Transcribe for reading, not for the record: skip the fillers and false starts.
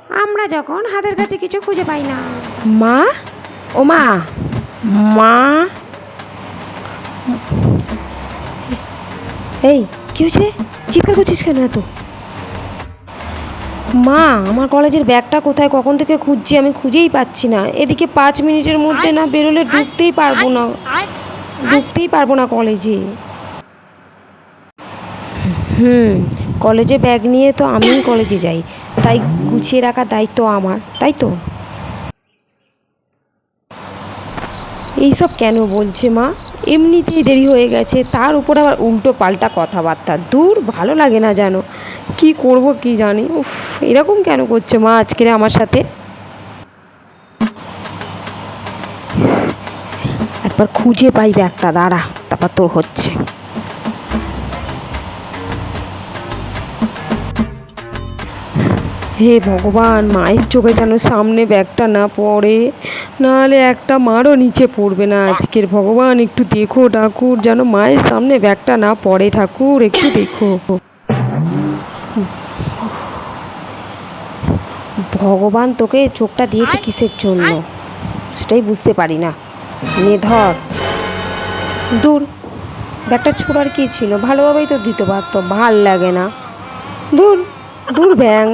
আমরা যখন হাতের কাছে কিছু খুঁজে পাই না। মা, ও মা, মা। এই কি হয়েছে রে? চিৎকার করছিস কেন এত? মা, আমার কলেজের ব্যাগটা কোথায়? কখন থেকে খুঁজছি, আমি খুঁজেই পাচ্ছি না। এদিকে 5 মিনিটের মধ্যে না বেরোলে ঢুকতেই পারবো না কলেজে। কলেজে ব্যাগ নিয়ে তো আমিই কলেজে যাই, তাই গুছিয়ে রাখার দায়িত্ব আমার, তাই তো? এইসব কেন বলছে মা? এমনিতেই দেরি হয়ে গেছে, তার উপর আবার উল্টো পাল্টা কথাবার্তা। দূর, ভালো লাগে না জানো। কি করব কি জানি। উফ, এরকম কেন করছে মা আজকে আমার সাথে? একবার খুঁজে পাই ব্যাগটা, দাঁড়া, তারপর তোর হচ্ছে। হে ভগবান, মায়ের চোখে যেন সামনে ব্যাগটা না পড়ে, নাহলে একটা মারও নিচে পড়বে না আজকের। ভগবান একটু দেখো ঠাকুর, যেন মায়ের সামনে ব্যাগটা না পড়ে। ঠাকুর একটু দেখো। ভগবান তোকে চোখটা দিয়েছে কিসের জন্য সেটাই বুঝতে পারি না। নে ধর। দূর, ব্যাগটা ছোড়ার কী ছিল? ভালোভাবেই তো দিতে পারতো। ভাল লাগে না। দূর দূর ব্যাং।